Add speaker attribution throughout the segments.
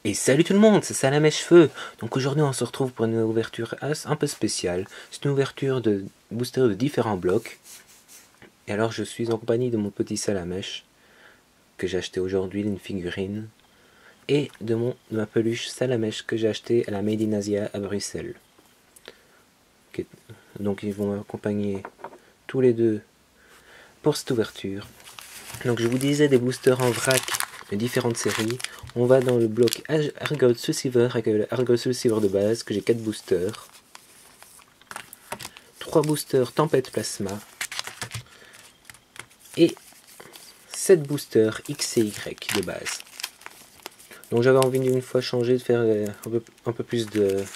Speaker 1: Et salut tout le monde, c'est Salamèche Feu. Donc aujourd'hui on se retrouve pour une ouverture un peu spéciale. C'est une ouverture de boosters de différents blocs. Et alors je suis en compagnie de mon petit Salamèche que j'ai acheté aujourd'hui, une figurine. Et de ma peluche Salamèche que j'ai acheté à la Made in Asia à Bruxelles. Donc ils vont m'accompagner tous les deux pour cette ouverture. Donc je vous disais des boosters en vrac de différentes séries. On va dans le bloc Argold Soul Silver avec le Argold Soul Silver de base, que j'ai 4 boosters. 3 boosters Tempête Plasma. Et 7 boosters X et Y de base. Donc j'avais envie d'une fois changer, de faire un peu plus de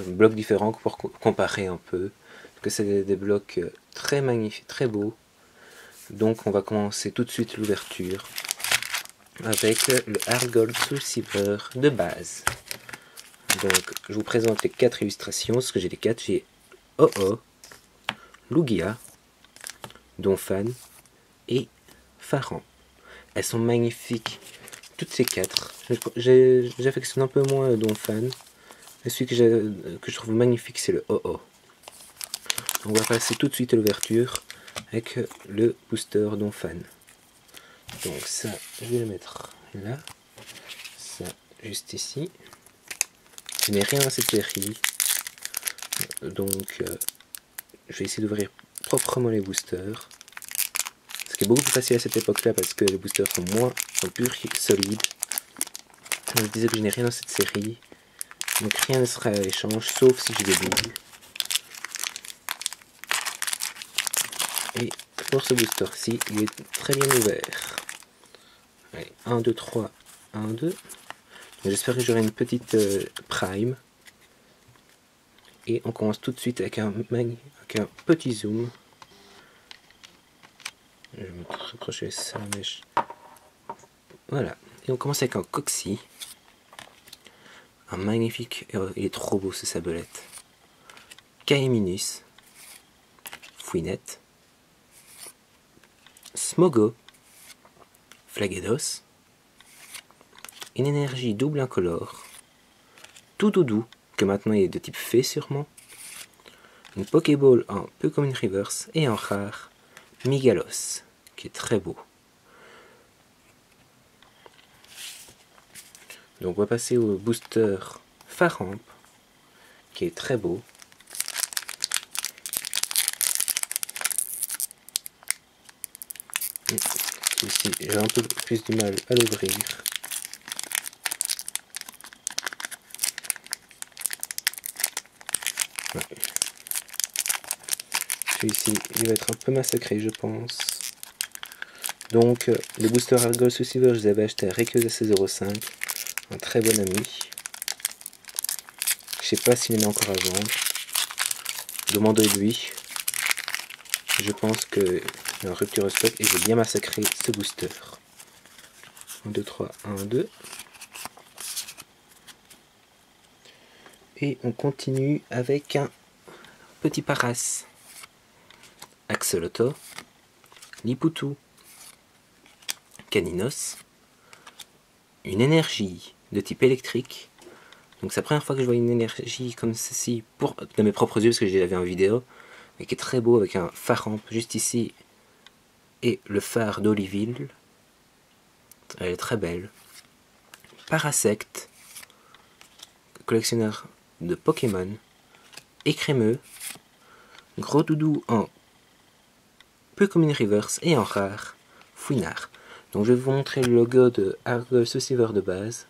Speaker 1: blocs différents pour comparer un peu. Parce que c'est des blocs très magnifiques, très beaux. Donc on va commencer tout de suite l'ouverture avec le Argold Soul Silver de base. Donc je vous présente les 4 illustrations, parce que j'ai les 4, j'ai Oh-Oh, Lugia, Donphan et Pharan. Elles sont magnifiques, toutes ces 4. J'affectionne un peu moins Donphan, mais celui que je trouve magnifique c'est le Oh-Oh. On va passer tout de suite à l'ouverture avec le booster Donphan. Donc ça, je vais le mettre là, ça juste ici. Je n'ai rien dans cette série, donc je vais essayer d'ouvrir proprement les boosters. Ce qui est beaucoup plus facile à cette époque-là parce que les boosters sont plus solides. Je disais que je n'ai rien dans cette série, donc rien ne sera à l'échange sauf si je débouille. Et pour ce booster-ci, il est très bien ouvert. Allez, 1, 2, 3, 1, 2. J'espère que j'aurai une petite prime. Et on commence tout de suite avec un petit zoom. Je vais me raccrocher ça, mèche. Voilà. Et on commence avec un Coxy. Un magnifique. Il est trop beau ce sabelette. Kaeminus. Fouinette. Smogo. Flagedos. Une énergie double incolore. Toudoudou, que maintenant il est de type fée sûrement. Une Pokéball en peu comme une reverse. Et en rare, Migalos, qui est très beau. Donc on va passer au booster Faramp, qui est très beau. Ici, j'ai un peu plus du mal à l'ouvrir. Ouais. Celui-ci, il va être un peu massacré, je pense. Donc, les boosters Argold Soul Silver, je les avais achetés à Requiem C05, un très bon ami. Je sais pas s'il y en a encore à vendre. Demandez-lui. Je pense qu'il y a un rupture de stock et j'ai bien massacré ce booster. 1, 2, 3, 1, 2. Et on continue avec un petit Paras. Axolotl, Liputu, Caninos, une énergie de type électrique. Donc c'est la première fois que je vois une énergie comme ceci de mes propres yeux, parce que je l'avais en vidéo, mais qui est très beau avec un Faramp juste ici et le phare d'Oliville. Elle est très belle. Parasect, collectionneur de Pokémon, écrémeux, gros doudou en peu comme une reverse et en rare, Fouinard. Donc je vais vous montrer le logo de Argold Soul Silver de base.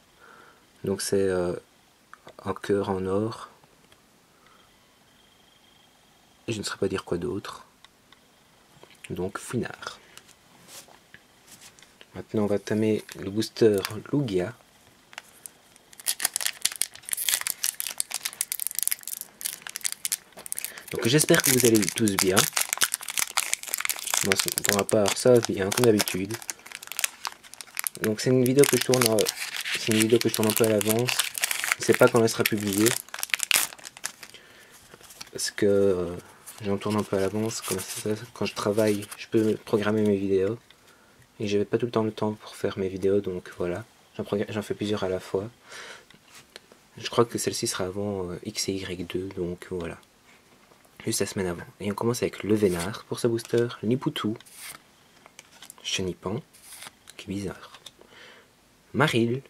Speaker 1: Donc c'est un cœur en or. Et je ne saurais pas dire quoi d'autre. Donc Fouinard. Maintenant on va tamer le booster Lugia. Donc j'espère que vous allez tous bien. Moi, pour ma part, ça va bien, comme d'habitude. Donc c'est une vidéo que je tourne un peu à l'avance. Je ne sais pas quand elle sera publiée. Parce que j'en tourne un peu à l'avance. Comme ça, quand je travaille, je peux programmer mes vidéos. et j'avais pas tout le temps pour faire mes vidéos, donc voilà, j'en fais plusieurs à la fois. Je crois que celle-ci sera avant X et Y2, donc voilà, juste la semaine avant. Et on commence avec le Vénard pour ce booster, Nipoutou, Chenipan, qui est bizarre, Marill,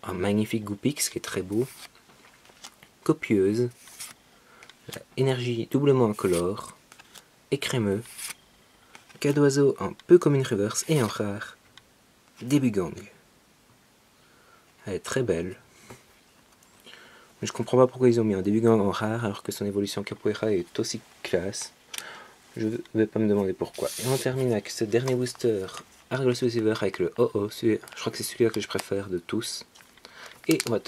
Speaker 1: un magnifique Goupix qui est très beau, Copieuse, la énergie doublement incolore, Écrémeux, Cadoiseau un peu comme une reverse et en rare, Débugang. Elle est très belle. Mais je comprends pas pourquoi ils ont mis un Débugang en rare alors que son évolution Capoeira est aussi classe. Je vais pas me demander pourquoi. Et on termine avec ce dernier booster Argol Receiver avec le OO. Je crois que c'est celui-là que je préfère de tous. Et on va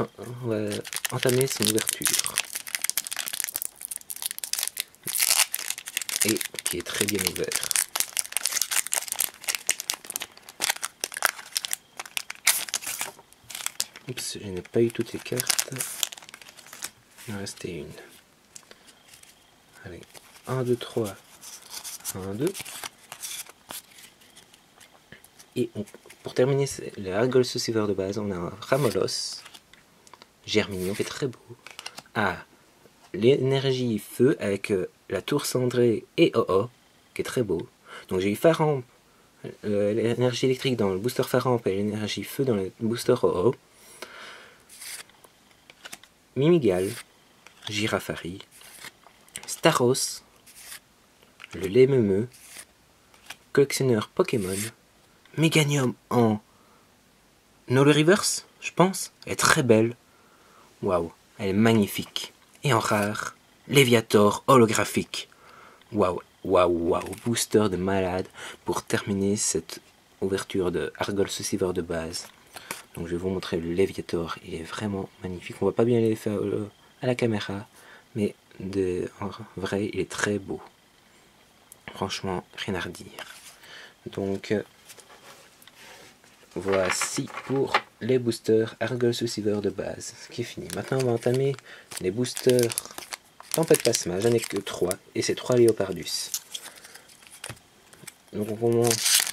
Speaker 1: entamer son ouverture. Et qui est très bien ouvert. Oups, je n'ai pas eu toutes les cartes. Il en restait une. Allez, 1, 2, 3, 1, 2. Et pour terminer le Argol Receiver de base, on a un Ramolos, Germignon qui est très beau. Ah, l'énergie feu avec la tour cendrée et OO qui est très beau. Donc j'ai eu Faramp, l'énergie électrique dans le booster Faramp et l'énergie feu dans le booster OO. Mimigal, Girafari, Staros, le Lémemeux, collectionneur Pokémon, Méganium en Nolo Reverse, je pense. Elle est très belle. Waouh, elle est magnifique. Et en rare, Léviator holographique. Waouh, waouh, waouh, booster de malade pour terminer cette ouverture de Argol Receiver de base. Donc je vais vous montrer le Léviator, il est vraiment magnifique. On voit pas bien les effets à la caméra, mais en vrai il est très beau. Franchement, rien à redire. Donc voici pour les boosters Argol Receiver de base, ce qui est fini. Maintenant on va entamer les boosters Tempête Plasma, j'en ai que 3, et c'est 3 Léopardus. Donc on commence.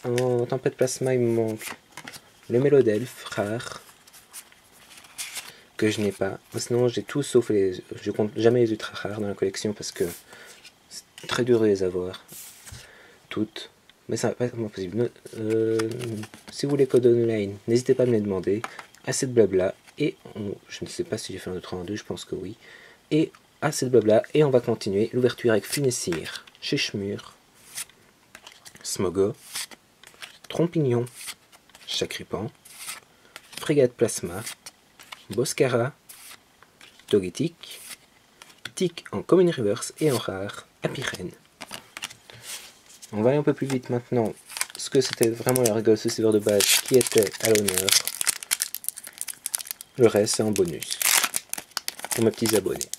Speaker 1: En Tempête Plasma, il me manque le Mélodelphe rare, que je n'ai pas. Sinon, j'ai tout sauf les. Je compte jamais les ultra rares dans la collection parce que c'est très dur de les avoir. Toutes. Mais ça va pas être possible. Si vous voulez code online, n'hésitez pas à me les demander. Assez de blabla. Et je ne sais pas si j'ai fait un autre en deux, je pense que oui. Et assez de blabla. Et on va continuer l'ouverture avec Funessir, Cheshmur, Smogo, Trompignon, Chakripan, Frégate Plasma, Boscara, Togetic, Tic en Common Reverse et en rare, Apirène. On va aller un peu plus vite maintenant, parce que c'était vraiment la Argol Receiver de base qui était à l'honneur. Le reste c'est en bonus, pour mes petits abonnés.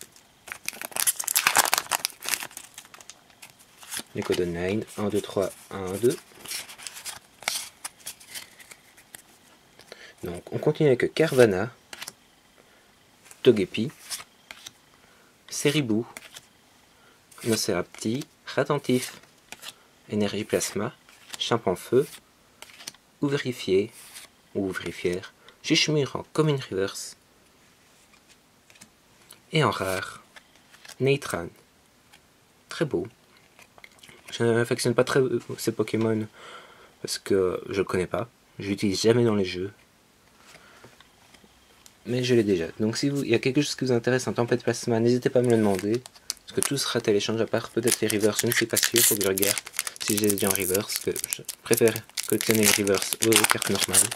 Speaker 1: Les codes online, 1, 2, 3, 1, 2. Donc on continue avec Carvana, Togepi, Seribou, Nocerapti, Ratentif, Énergie Plasma, Chimpan Feu, Ouvrifier, ou Ouvrifière, Cheshmur en Common Reverse, et en rare, Neitran. Très beau. Je n'affectionne pas très ces Pokémon parce que je le connais pas, je l'utilise jamais dans les jeux. Mais je l'ai déjà. Donc si il y a quelque chose qui vous intéresse en Tempête Plasma, n'hésitez pas à me le demander. Parce que tout sera téléchange à part peut-être les reverse, je ne suis pas sûr, faut que je regarde si j'ai déjà en reverse, que je préfère collectionner les reverse aux cartes normales.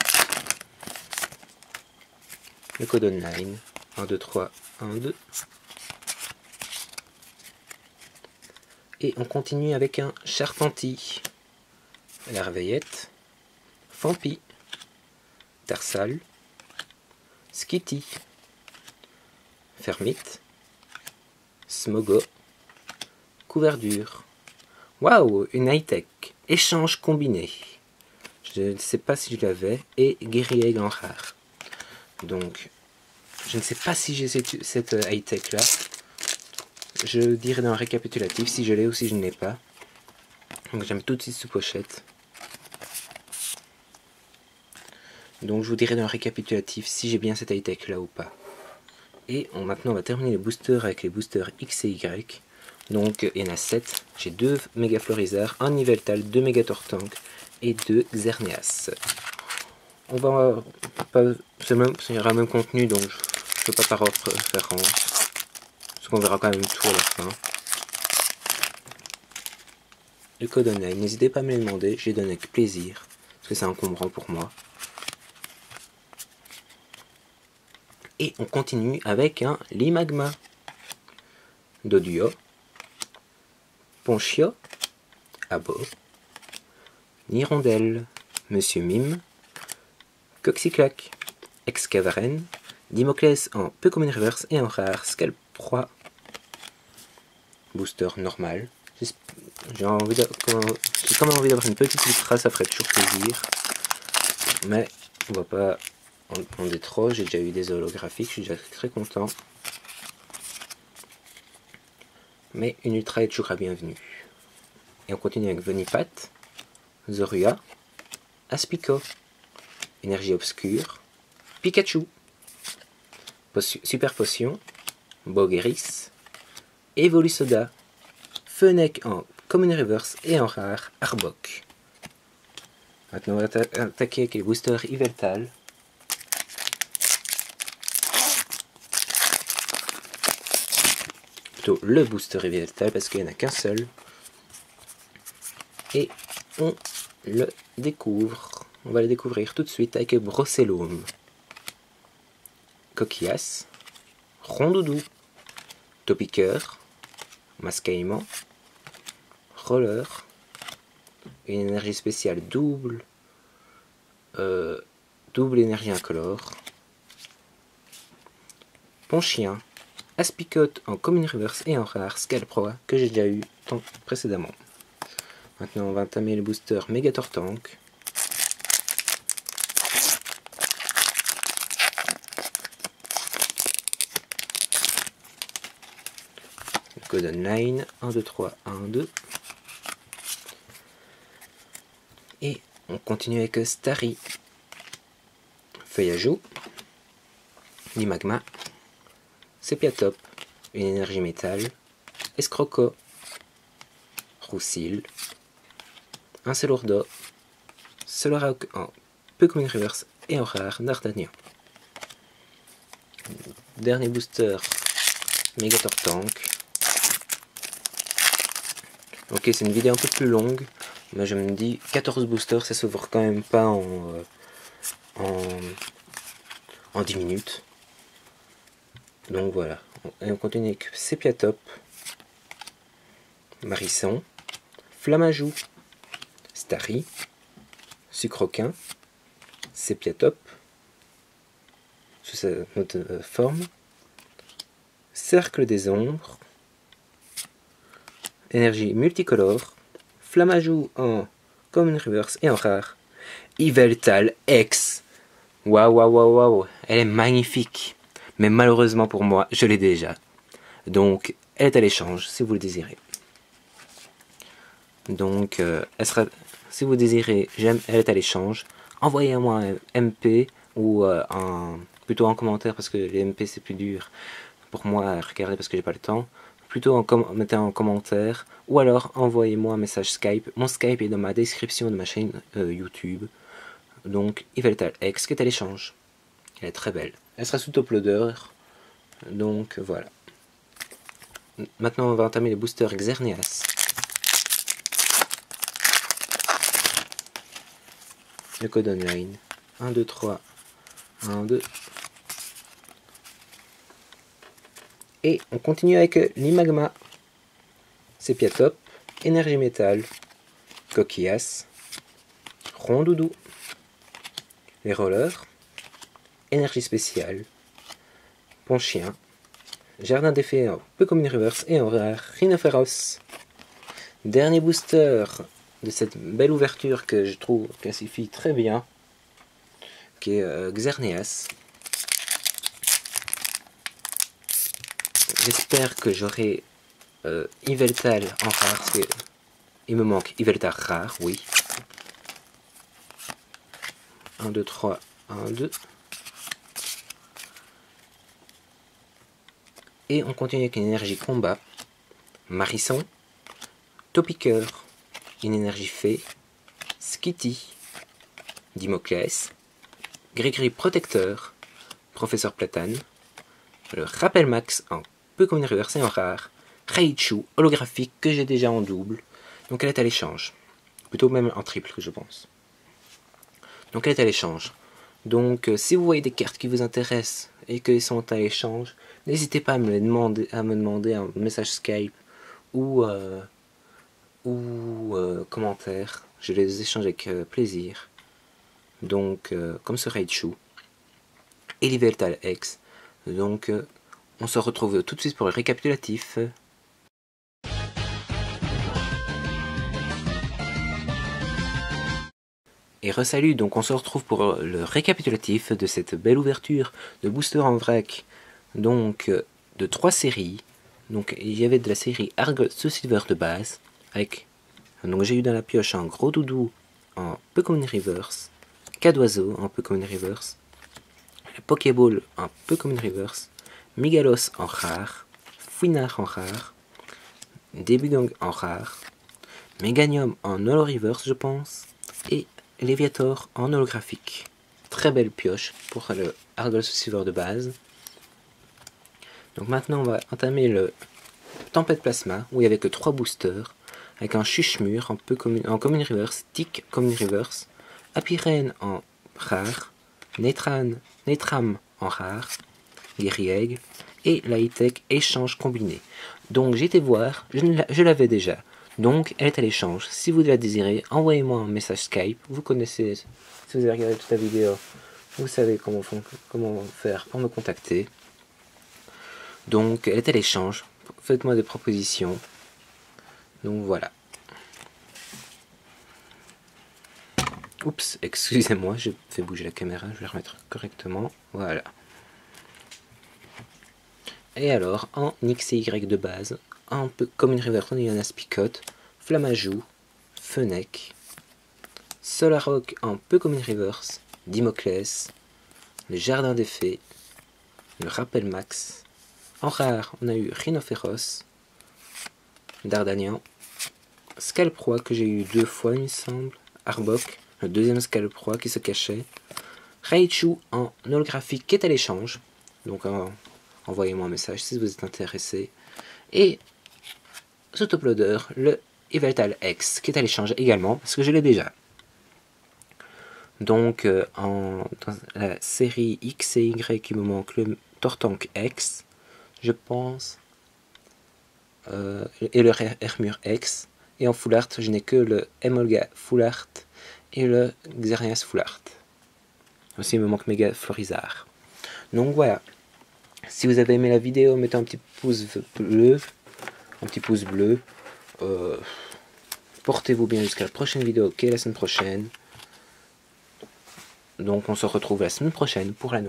Speaker 1: Le code online, 1, 2, 3, 1, 2. Et on continue avec un Charpenti, la Réveillette, Fampi, Tarsal, Skitty, Fermite, Smogo, Couverdure. Waouh, une high-tech, échange combiné. Je ne sais pas si je l'avais, et Guerrier en rare. Donc, je ne sais pas si j'ai cette high-tech là. je dirai dans le récapitulatif si je l'ai ou si je ne l'ai pas. Donc je mets tout de suite sous pochette. Donc je vous dirai dans le récapitulatif si j'ai bien cette high-tech là ou pas. Et maintenant on va terminer les boosters avec les boosters X et Y. Donc il y en a 7. J'ai 2 méga Florizarre, 1 Yveltal, 2 méga Tortank et 2 Xerneas. On va pas. Il y aura le même contenu donc je ne fais pas par ordre préférence. Parce qu'on verra quand même tout à la fin. Le code online, n'hésitez pas à me les demander, je les donne avec plaisir. Parce que c'est encombrant pour moi. Et on continue avec un Limagma, Doduo, Ponchio, Abo, Nirondelle, Monsieur Mime, Coxyclac, Excavaren, Dimoclès en peu commune reverse et en rare Scalproie. Booster normal. J'ai quand même envie d'avoir une petite ultra, ça ferait toujours plaisir. Mais on va pas en prendre des trop, j'ai déjà eu des holographiques, je suis déjà très content. Mais une ultra est toujours la bienvenue. Et on continue avec Venipat, Zorua, Aspico, Énergie Obscure, Pikachu, Super Potion, Bogeris, Evolusoda, Fennec en Common Reverse et en rare Arbok. Maintenant on va attaquer avec les boosters Yveltal. Plutôt le booster Yveltal parce qu'il n'y en a qu'un seul. Et on le découvre. On va le découvrir tout de suite avec Brocellum, Coquillas, Rondoudou, Topiqueur, Mascaïman, Roller, une énergie spéciale double énergie incolore, Ponchien, Aspicote en commune reverse et en rare Scalproie que j'ai déjà eu précédemment. Maintenant on va entamer le booster Megatortank. Code online 1, 2, 3, 1, 2. Et on continue avec Starry, Feuillageau, Limagma, Sépiatop, une énergie métal, Escroco, Roussil, un Celourdo, Solorock en peu commune reverse et en rare D'Artagnan. Dernier booster Megatortank. Ok, c'est une vidéo un peu plus longue, mais je me dis 14 boosters, ça s'ouvre quand même pas en 10 minutes. Donc voilà, et on continue avec Sépiatop, Marisson, Flamajou, Starry, Sucroquin, Sépiatop, sous sa autre forme, Cercle des Ombres, Énergie multicolore, Flamajou en common reverse et en rare, Yveltal X. Waouh, waouh, waouh, waouh, elle est magnifique. Mais malheureusement pour moi, je l'ai déjà. Donc, elle est à l'échange si vous le désirez. Donc, elle sera, si vous désirez, elle est à l'échange. Envoyez-moi un MP ou plutôt en commentaire parce que les MP c'est plus dur pour moi à regarder parce que j'ai pas le temps. Plutôt mettez en commentaire ou alors envoyez-moi un message Skype. Mon Skype est dans ma description de ma chaîne YouTube. Donc, Yveltal X qui est à l'échange. Elle est très belle. Elle sera sous top loader. Donc voilà. Maintenant on va entamer les boosters Xerneas. Le code online 1, 2, 3, 1, 2. Et on continue avec l'Imagma, Sépiatop, Énergie Métal, Coquillas, Rondoudou, les Rollers, Énergie Spéciale, Ponchien, Jardin des Fées en peu commune reverse et en rare Rhinophéros. Dernier booster de cette belle ouverture que je trouve classifie très bien, qui est Xerneas. J'espère que j'aurai Yveltal en rare, parce que il me manque Yveltal rare, oui. 1, 2, 3, 1, 2. Et on continue avec une énergie combat. Marisson, Topiqueur, une énergie fée, Skitty, Dimoclès, Grigri protecteur, Professeur Platane, le Rappel Max en peu comme une reversée en rare, Raichu holographique que j'ai déjà en double, donc elle est à l'échange, plutôt même en triple que je pense. Donc elle est à l'échange. Donc si vous voyez des cartes qui vous intéressent et qu'elles sont à l'échange, n'hésitez pas à me demander un message Skype ou commentaire. Je les échange avec plaisir. Donc comme ce Raichu et l'Yveltal X. Donc on se retrouve tout de suite pour le récapitulatif. Et resalut, donc on se retrouve pour le récapitulatif de cette belle ouverture de booster en vrac, donc de 3 séries. Donc il y avait de la série Argol Silver de base, avec, donc j'ai eu dans la pioche un gros doudou en Pokémon Reverse, Cadoiseau en Pokémon Reverse, Pokéball en Pokémon Reverse, Migalos en rare, Fouinard en rare, Debugang en rare, Meganium en Holo Reverse je pense, et Léviator en holographique. Très belle pioche pour le Argol Silver de base. Donc maintenant on va entamer le Tempête Plasma où il n'y avait que 3 boosters avec un Chuchemur en Common Reverse, Tick Common Reverse, Apirène en rare, Netram en rare, Guerrieg et la Hightech échange combiné. Donc j'ai été voir, je l'avais déjà. Donc elle est à l'échange. Si vous la désirez, envoyez-moi un message Skype. Vous connaissez, si vous avez regardé toute la vidéo, vous savez comment faire pour me contacter. Donc elle est à l'échange. Faites-moi des propositions. Donc voilà. Oups, excusez-moi, je fais bouger la caméra, je vais la remettre correctement. Voilà. Et alors, en XY de base, un peu comme une reverse, il y en a Spicote, Flamajou, Fennec, Solarock en peu comme une reverse, Dimoclès, le Jardin des Fées, le Rappel Max. En rare, on a eu Rhinophéros, Dardanian, Scalproie que j'ai eu 2 fois il me semble, Arbok, le deuxième Scalproie qui se cachait, Raichu en holographique qui est à l'échange, donc envoyez-moi un message si vous êtes intéressé, et Autoploder, le Yveltal X qui est à l'échange également, parce que je l'ai déjà. Donc dans la série X et Y, il me manque le Tortank X, je pense, et le Hermure X. Et en Full Art, je n'ai que le Emolga Full Art et le Xerneas Full Art. Aussi, il me manque Mega Florizard. Donc voilà. Si vous avez aimé la vidéo, mettez un petit pouce bleu. Portez-vous bien jusqu'à la prochaine vidéo qui est la semaine prochaine. Donc on se retrouve la semaine prochaine pour la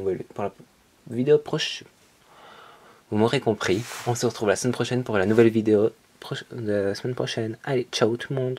Speaker 1: vidéo prochaine. Vous m'aurez compris. On se retrouve la semaine prochaine pour la nouvelle vidéo de la semaine prochaine. Allez, ciao tout le monde.